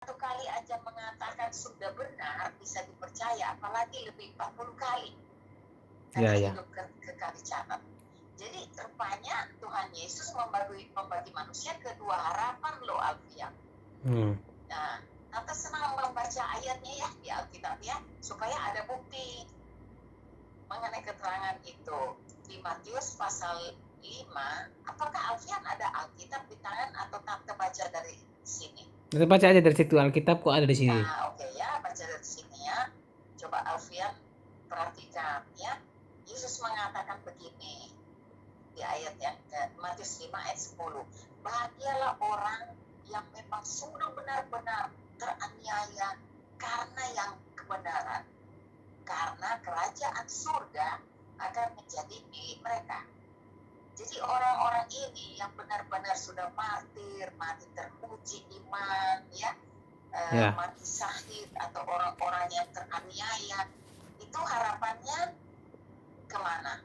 satu kali aja mengatakan sudah benar bisa dipercaya, apalagi lebih 40 kali. Karena hidup kekal dicatat. Jadi rupanya Tuhan Yesus membagi manusia kedua harapan loh, Alfian. Nah, Tante senang membaca ayatnya ya di Alkitab ya, supaya ada bukti mengenai keterangan itu. Di Matius pasal 5, apakah Alfian ada Alkitab di tangan atau Tante baca dari sini? Kita baca aja dari situ, Alkitab kok ada di sini. Nah, oke ya, baca dari sini ya. Coba Alfian perhatikan ya. Yesus mengatakan begini di ayat yang Matius 5 ayat 10. Bahagialah orang yang memang sudah benar-benar teraniaya karena yang kebenaran. Karena kerajaan surga akan menjadi milik mereka. Jadi orang-orang ini yang benar-benar sudah mati teruji iman ya, mati syahid atau orang-orang yang teraniaya, itu harapannya kemana?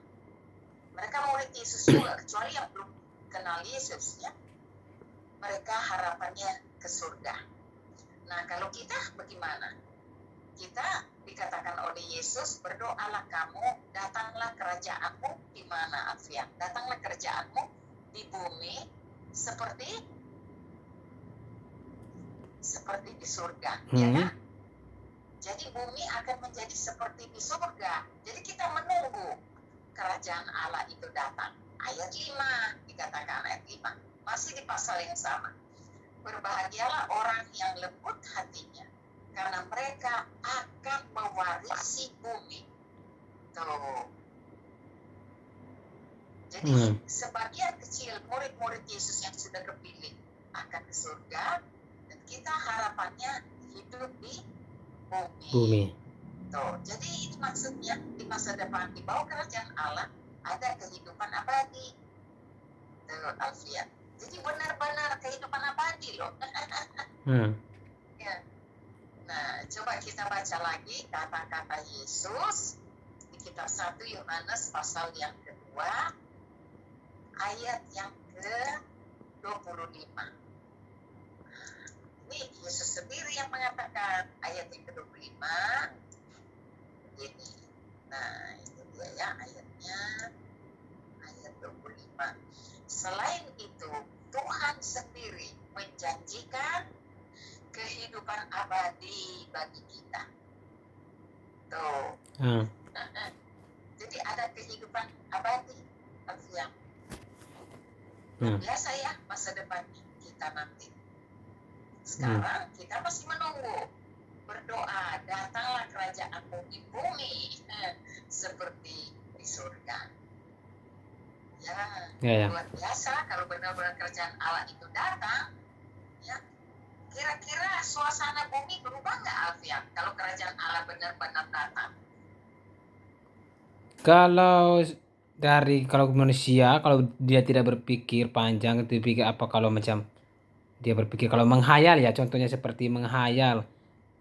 Mereka murid Yesus juga, kecuali yang belum kenal Yesus ya. Mereka harapannya ke surga. Nah, kalau kita bagaimana? Kita dikatakan oleh Yesus, berdoalah kamu, datanglah kerajaanmu di mana, Alfian? Datanglah kerajaanmu di bumi seperti di surga, ya kan? Jadi bumi akan menjadi seperti di surga. Jadi kita menunggu kerajaan Allah itu datang. Ayat 5 dikatakan, ayat 5 masih di pasal yang sama. Berbahagialah orang yang lembut hatinya, karena mereka akan mewarisi bumi. Tuh. Jadi sebagian kecil murid-murid Yesus yang sudah kepilih akan ke surga, dan kita harapannya hidup di bumi. Tuh. Jadi itu maksudnya di masa depan di bawah kerajaan Allah ada kehidupan abadi. Tuh, Alfian. Jadi benar-benar kehidupan abadi loh. Ya. Nah, coba kita baca lagi kata-kata Yesus di kitab 1 Yohanes pasal yang kedua ayat yang ke-25. Ini Yesus sendiri yang mengatakan ayat yang ke-25 begini. Nah, itu dia ya ayatnya, ayat 25. Selain itu, Tuhan sendiri menjanjikan kehidupan abadi bagi kita. Tuh. Jadi ada kehidupan abadi, Alfian. Biasa ya masa depan kita nanti. Sekarang kita masih menunggu. Berdoa, datanglah kerajaanmu di bumi seperti di surga. Ya, luar biasa kalau benar-benar kerajaan Allah itu datang. Ya, kira-kira suasana bumi berubah nggak, Alfian? Kalau kerajaan Allah benar-benar datang? Kalau manusia, kalau dia tidak berpikir panjang, berpikir apa, kalau macam dia berpikir kalau menghayal ya, contohnya seperti menghayal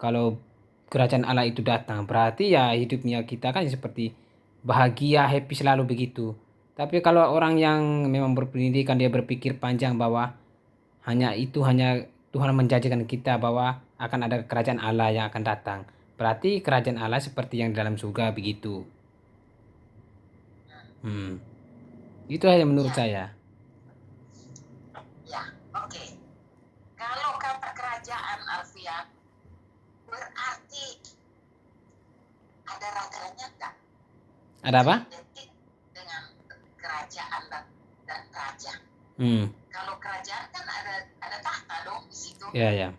kalau kerajaan Allah itu datang, berarti ya hidupnya kita kan seperti bahagia, happy selalu begitu. Tapi kalau orang yang memang berpendidikan, dia berpikir panjang bahwa hanya Tuhan menjanjikan kita bahwa akan ada kerajaan Allah yang akan datang. Berarti kerajaan Allah seperti yang di dalam surga begitu. Itu aja menurut saya. Ya, oke. Kalau kata kerajaan, Alfian, berarti ada rajanya enggak? Ada apa? Identik dengan kerajaan dan raja. Kalau kerajaan kan ada tahta dong di situ. Iya.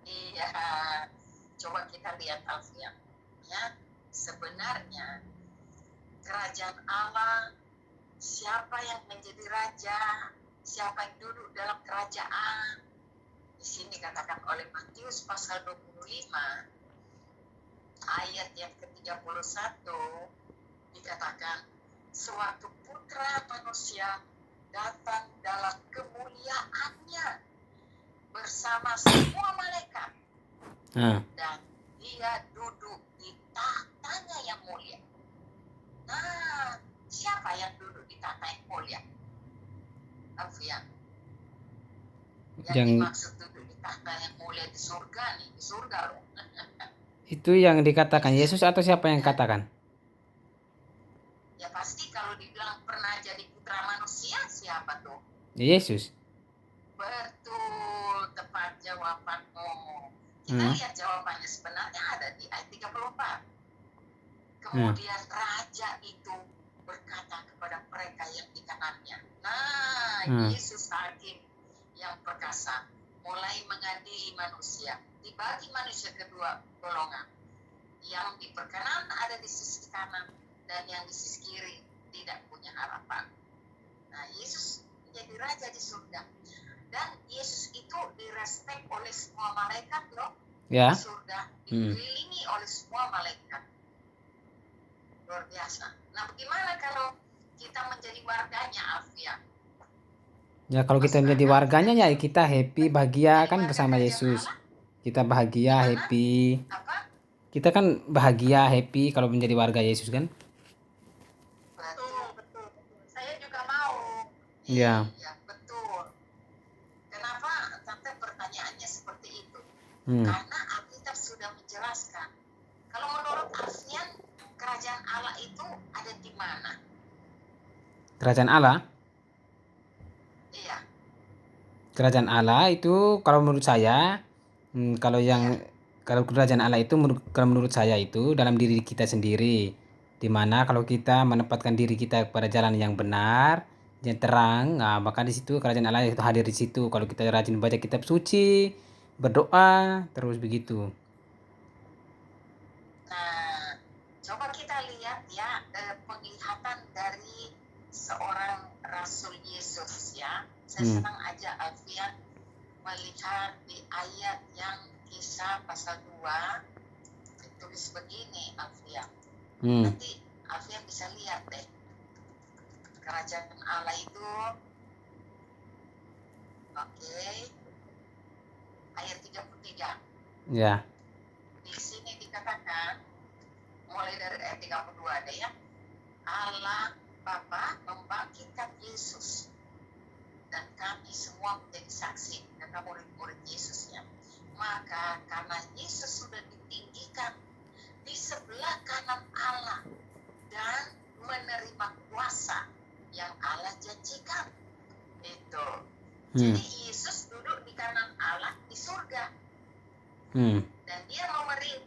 Iya. Coba kita lihat, Alfian. Ya, sebenarnya kerajaan Allah, siapa yang menjadi raja, siapa yang duduk dalam kerajaan, di sini katakan oleh Matius pasal 25 ayat yang ke-31 dikatakan, suatu putra manusia datang dalam kemuliaannya bersama semua malaikat, dan dia duduk di tahtanya yang mulia. Nah, siapa yang duduk di tahta yang mulia, Alfian? Yang dimaksud duduk di tahta yang mulia di surga nih, di surga loh. Itu yang dikatakan Yesus, Yesus atau siapa yang katakan? ya pasti kalau dibilang pernah jadi putra manusia, siapa tuh? Yesus. Betul, tepat jawabanmu. Kita lihat jawabannya sebenarnya ada di ayat 34. Kemudian raja itu berkata kepada mereka yang di kanannya. Nah, Yesus hakim yang perkasa mulai mengadili manusia. Dibagi manusia kedua golongan. Yang diperkenan ada di sisi kanan dan yang di sisi kiri tidak punya harapan. Nah, Yesus menjadi raja di surga. Dan Yesus itu direspek oleh semua malaikat loh. Ya. Di surga dikelilingi oleh semua malaikat. Luar biasa. Nah, bagaimana kalau kita menjadi warganya, Alfia? Ya kalau kita menjadi warganya ya kita happy, bahagia kan bersama Yesus. Kita bahagia, happy. Apa? Kita kan bahagia, happy kalau menjadi warga Yesus kan? Betul, betul. Saya juga mau. Ya. Iya, betul. Kenapa tante pertanyaannya seperti itu? Karena Alkitab sudah menjelaskan. Kalau menurut Alfian, kerajaan Allah itu ada di mana? Kerajaan Allah? Iya. Kerajaan Allah itu kalau menurut saya, kalau kerajaan Allah itu kalau menurut saya itu dalam diri kita sendiri. Dimana kalau kita menempatkan diri kita pada jalan yang benar, yang terang, nah maka di situ kerajaan Allah itu hadir di situ. Kalau kita rajin baca kitab suci, berdoa, terus begitu. Nah, coba kita lihat ya penglihatan dari seorang Rasul Yesus ya. Saya senang aja Alfian melihat di ayat yang Kisah pasal 2 ditulis begini Alfian. Nanti Alfian bisa lihat deh. Kerajaan Allah itu ayat 33. Ya. Di sini dikatakan mulai dari ayat 32 deh ya. Allah Bapa membangkitkan Yesus dan kami semua menjadi saksi karena murid-murid Yesusnya. Maka karena Yesus sudah ditinggikan di sebelah kanan Allah dan menerima kuasa yang Allah janjikan. Itu. Jadi Yesus duduk di kanan Allah di surga.